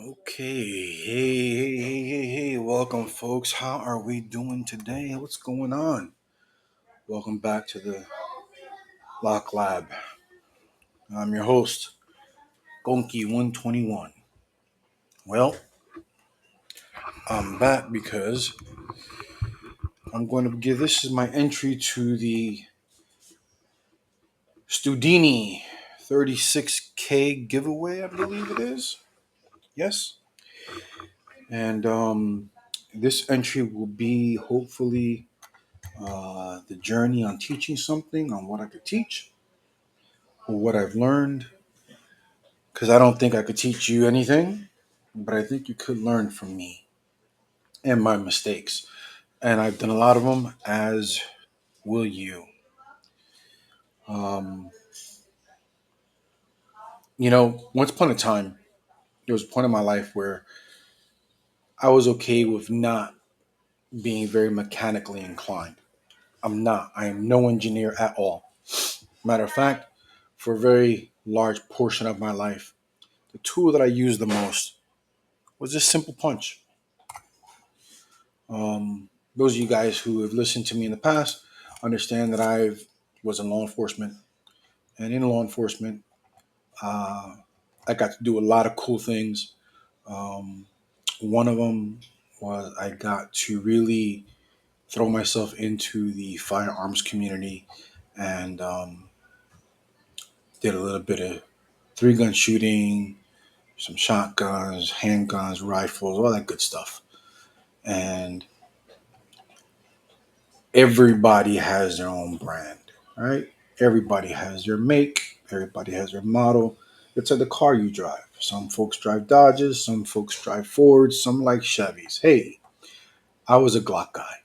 Okay, hey, welcome, folks. How are we doing today? What's going on? Welcome back to the Lock Lab. I'm your host, Conqui121. Well, I'm back because I'm going to give this is my entry to the Studini 36K giveaway, I believe it is. Yes, and this entry will be hopefully the journey on teaching something, on what I could teach or what I've learned, because I don't think I could teach you anything, but I think you could learn from me and my mistakes. And I've done a lot of them, as will you. Um, Once upon a time, there was a point in my life where I was okay with not being very mechanically inclined. I'm not. I am no engineer at all. Matter of fact, for a very large portion of my life, the tool that I used the most was just simple punch. Those of you guys who have listened to me in the past understand that I was in law enforcement, and in law enforcement, uh, I got to do a lot of cool things. Um, One of them was I got to really throw myself into the firearms community and did a little bit of three-gun shooting, some shotguns, handguns, rifles, all that good stuff. And everybody has their own brand, right? Everybody has their make, everybody has their model. It's like the car you drive. Some folks drive Dodges, some folks drive Fords, some like Chevys. Hey, I was a Glock guy.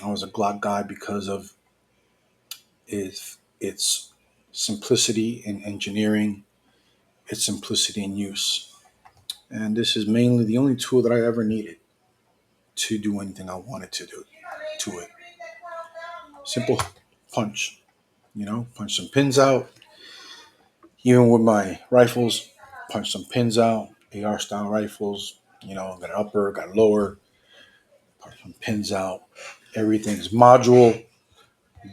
I was a Glock guy because of its simplicity in engineering, its simplicity in use. And this is mainly the only tool that I ever needed to do anything I wanted to do to it. Simple punch, punch some pins out. Even with my rifles, punch some pins out, AR style rifles, got an upper, got a lower, punch some pins out. Everything's module,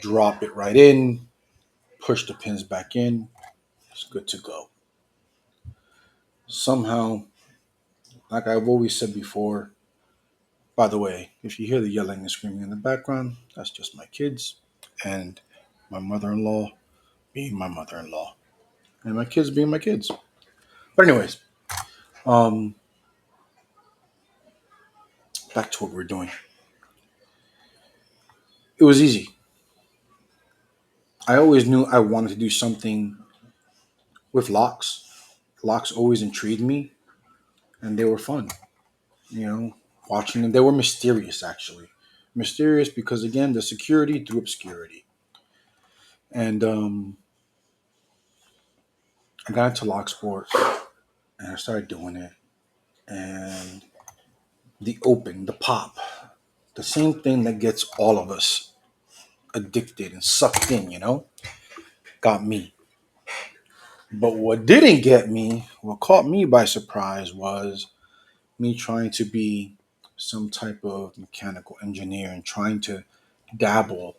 drop it right in, push the pins back in, it's good to go. Somehow, like I've always said before, by the way, if you hear the yelling and screaming in the background, that's just my kids and my mother in law being my mother in law, and my kids being my kids. But, anyways, um, back to what we're doing. It was easy. I always knew I wanted to do something with locks. Locks always intrigued me, and they were fun. You know, Watching them, they were mysterious actually. Mysterious because again, the security through obscurity. And I got into Locksport, and I started doing it, and the open, the pop, the same thing that gets all of us addicted and sucked in, got me. But what didn't get me, what caught me by surprise was me trying to be some type of mechanical engineer and trying to dabble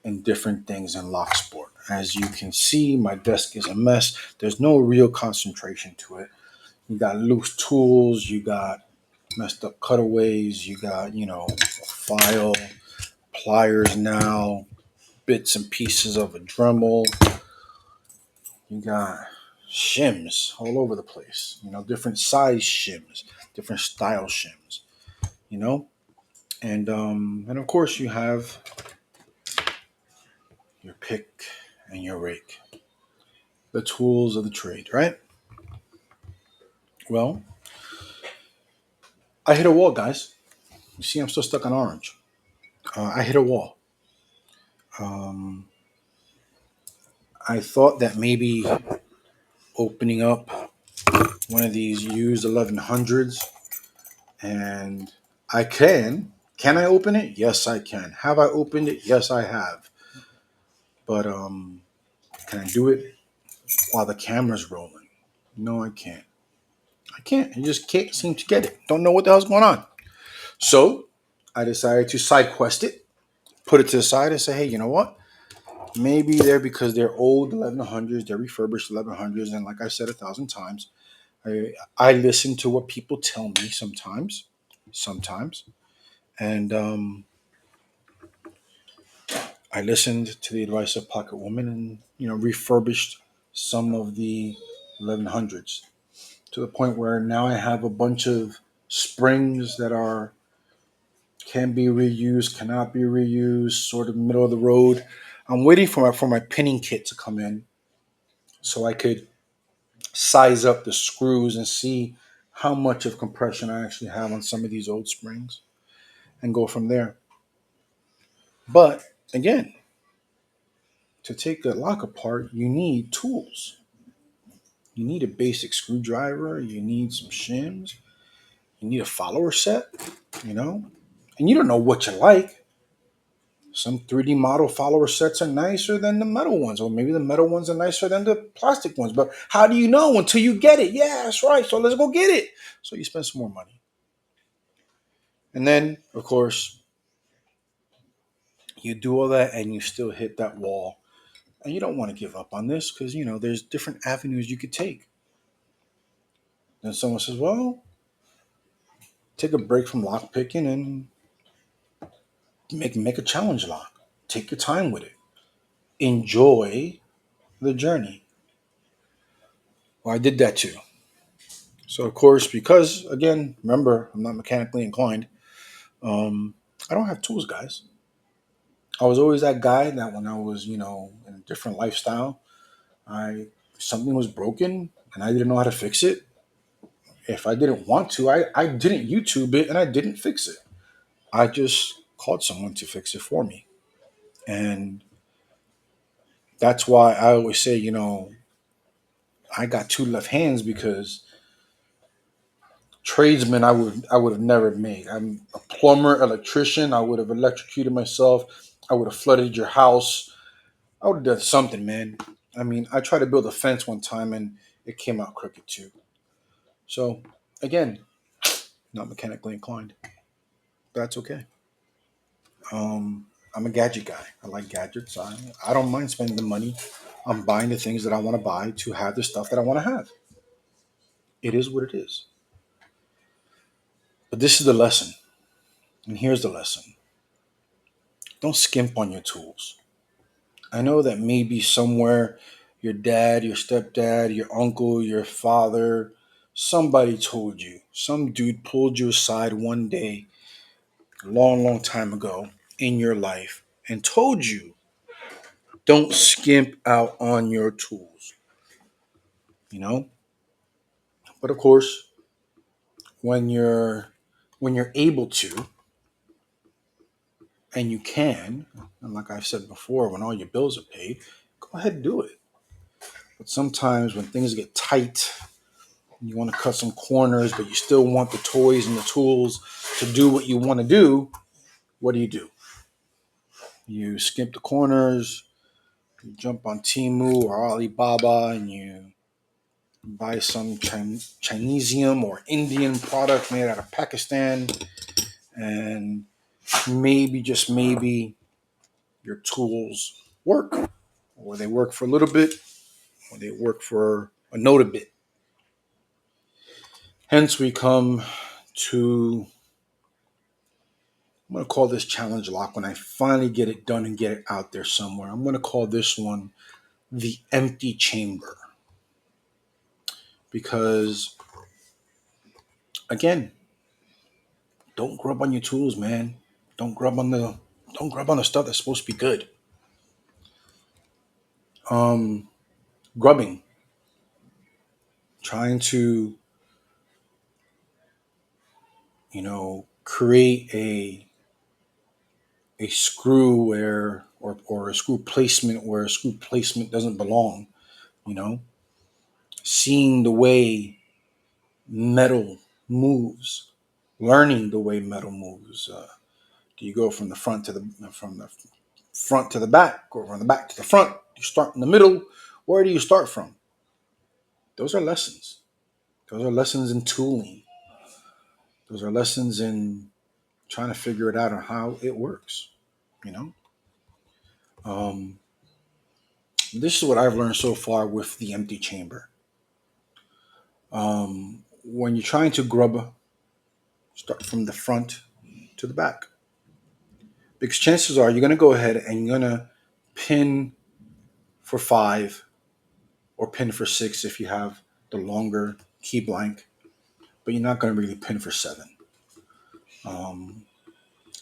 in different things in Locksport. As you can see, my desk is a mess. There's no real concentration to it. You got loose tools, you got messed up cutaways, you got, file, pliers now, bits and pieces of a Dremel, you got shims all over the place, different size shims, different style shims, you know? And of course you have your pick and your rake, the tools of the trade, right? Well, I hit a wall, guys. You see, I'm still stuck on orange. I hit a wall. Um, I thought that maybe opening up one of these used 1100s, and I can. Can I open it? Yes, I can. Have I opened it? Yes, I have. But can I do it while the camera's rolling? No, I can't. I can't. I just can't seem to get it. Don't know what the hell's going on. So I decided to side quest it, put it to the side, and say, hey, you know what? Maybe they're because they're old 1100s, they're refurbished 1100s, and like I said 1,000 times, I listen to what people tell me sometimes, and I listened to the advice of Pocket Woman, and refurbished some of the 1100s to the point where now I have a bunch of springs that are can be reused, cannot be reused, sort of middle of the road. I'm waiting for my pinning kit to come in so I could size up the screws and see how much of compression I actually have on some of these old springs and go from there. But again, to take a lock apart, you need tools. You need a basic screwdriver, you need some shims, you need a follower set, you know, and you don't know what you like. Some 3D model follower sets are nicer than the metal ones, or maybe the metal ones are nicer than the plastic ones. But how do you know until you get it? Yeah, that's right. So let's go get it. So you spend some more money. And then, of course, you do all that and you still hit that wall. And you don't want to give up on this because, there's different avenues you could take. Then someone says, well, take a break from lock picking and make a challenge lock. Take your time with it. Enjoy the journey. Well, I did that too. So, of course, because, again, remember, I'm not mechanically inclined, um, I don't have tools, guys. I was always that guy that when I was, in a different lifestyle, I something was broken and I didn't know how to fix it. If I didn't want to, I didn't YouTube it and I didn't fix it. I just called someone to fix it for me. And that's why I always say, I got two left hands because tradesman I would have never made. I'm a plumber, electrician. I would have electrocuted myself. I would have flooded your house. I would have done something, man. I mean, I tried to build a fence one time and it came out crooked too. So again, not mechanically inclined. That's okay. I'm a gadget guy. I like gadgets. I don't mind spending the money on buying the things that I want to buy to have the stuff that I want to have. It is what it is. But this is the lesson. And here's the lesson. Don't skimp on your tools. I know that maybe somewhere your dad, your stepdad, your uncle, your father, somebody told you. Some dude pulled you aside one day, a long, long time ago in your life, and told you, don't skimp out on your tools. You know? But of course, when you're when you're able to and you can, and like I've said before, when all your bills are paid, go ahead and do it. But sometimes when things get tight, you want to cut some corners, but you still want the toys and the tools to do what you want to do. What do? You skimp the corners, you jump on Timu or Alibaba, and you buy some Chinesium or Indian product made out of Pakistan, and maybe, just maybe, your tools work, or they work for a little bit, or they work for a note a bit. Hence, we come to, I'm going to call this challenge lock when I finally get it done and get it out there somewhere. I'm going to call this one the empty chamber because, again, don't grub on your tools, man. Don't grub on the don't grub on the stuff that's supposed to be good. Um, Grubbing, trying to create a screw where or a screw placement where a screw placement doesn't belong. You know, seeing the way metal moves, learning the way metal moves. Do you go from the front to the back, or from the back to the front? You start in the middle. Where do you start from? Those are lessons. Those are lessons in tooling. Those are lessons in trying to figure it out on how it works. You know, um, this is what I've learned so far with the empty chamber. When you're trying to grub, start from the front to the back, because chances are you're going to go ahead and you're going to pin for 5 or pin for 6 if you have the longer key blank, but you're not going to really pin for 7. Um,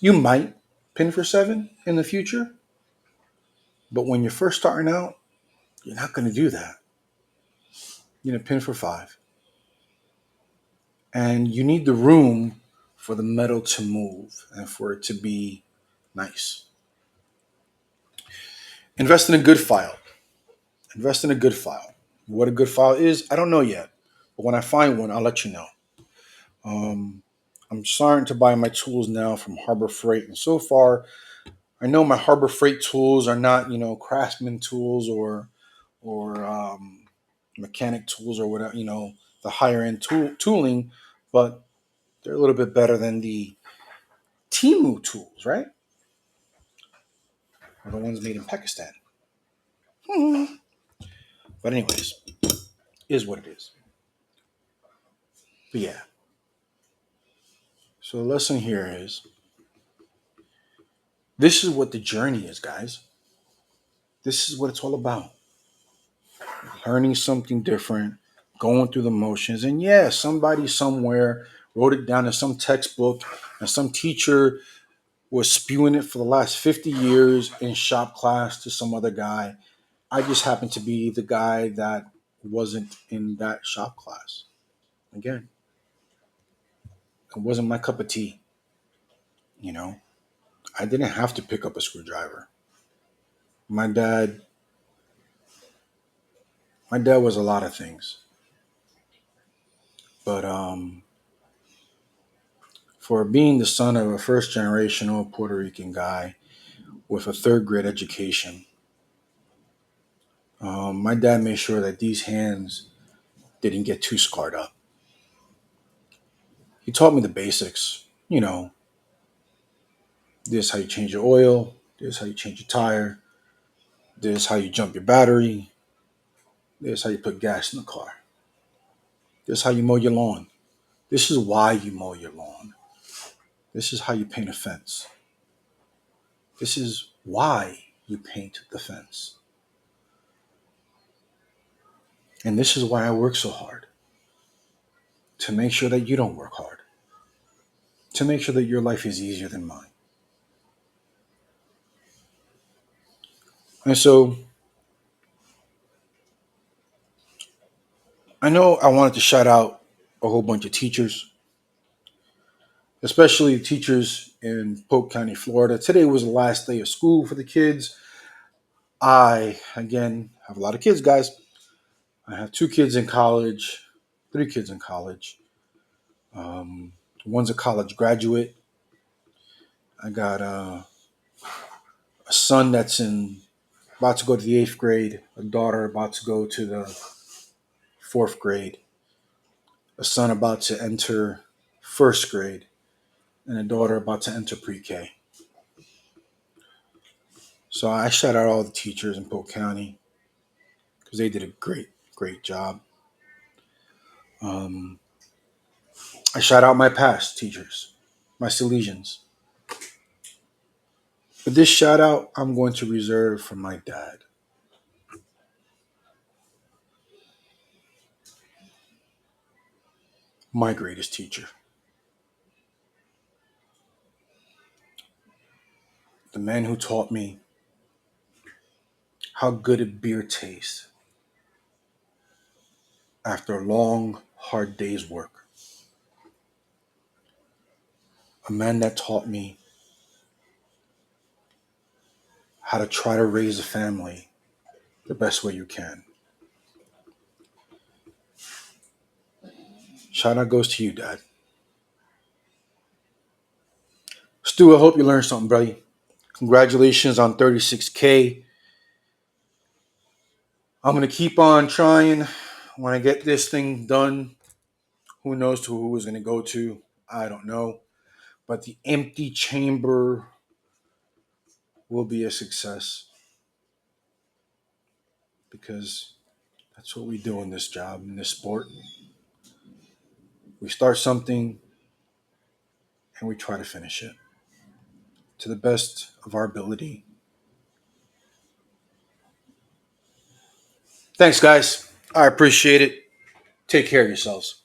you might pin for 7 in the future, but when you're first starting out, you're not going to do that. You're going to pin for 5. And you need the room for the metal to move and for it to be nice. Invest in a good file. Invest in a good file. What a good file is, I don't know yet. But when I find one, I'll let you know. Um, I'm starting to buy my tools now from Harbor Freight. And so far, I know my Harbor Freight tools are not, Craftsman tools or mechanic tools or whatever, the higher end tooling, but they're a little bit better than the Timu tools, right? Or the ones made in Pakistan. But anyways, is what it is. But yeah. So the lesson here is this is what the journey is, guys. This is what it's all about. Learning something different, going through the motions. And yeah, somebody somewhere wrote it down in some textbook, and some teacher was spewing it for the last 50 years in shop class to some other guy. I just happened to be the guy that wasn't in that shop class. Again, it wasn't my cup of tea, you know. I didn't have to pick up a screwdriver. My dad, my dad was a lot of things, but for being the son of a first generational Puerto Rican guy with a third grade education, my dad made sure that these hands didn't get too scarred up. He taught me the basics. This is how you change your oil. This is how you change your tire. This is how you jump your battery. This is how you put gas in the car. This is how you mow your lawn. This is why you mow your lawn. This is how you paint a fence. This is why you paint the fence. And this is why I work so hard. To make sure that you don't work hard. To make sure that your life is easier than mine. And so I know I wanted to shout out a whole bunch of teachers, especially teachers in Polk County, Florida. Today was the last day of school for the kids. I, again, have a lot of kids, guys. I have 2 kids in college, 3 kids in college. Um, one's a college graduate. I got a son that's about to go to the 8th grade, a daughter about to go to the 4th grade, a son about to enter 1st grade, and a daughter about to enter pre-K. So I shout out all the teachers in Polk County because they did a great, great job. Um, I shout out my past teachers, my Salesians. But this shout out I'm going to reserve for my dad, my greatest teacher, the man who taught me how good a beer tastes after a long, hard day's work. A man that taught me how to try to raise a family the best way you can. Shout out goes to you, Dad. Stu, I hope you learned something, buddy. Congratulations on 36K. I'm going to keep on trying when I get this thing done. Who knows who is going to go to? I don't know. But the empty chamber will be a success because that's what we do in this job, in this sport. We start something and we try to finish it to the best of our ability. Thanks, guys. I appreciate it. Take care of yourselves.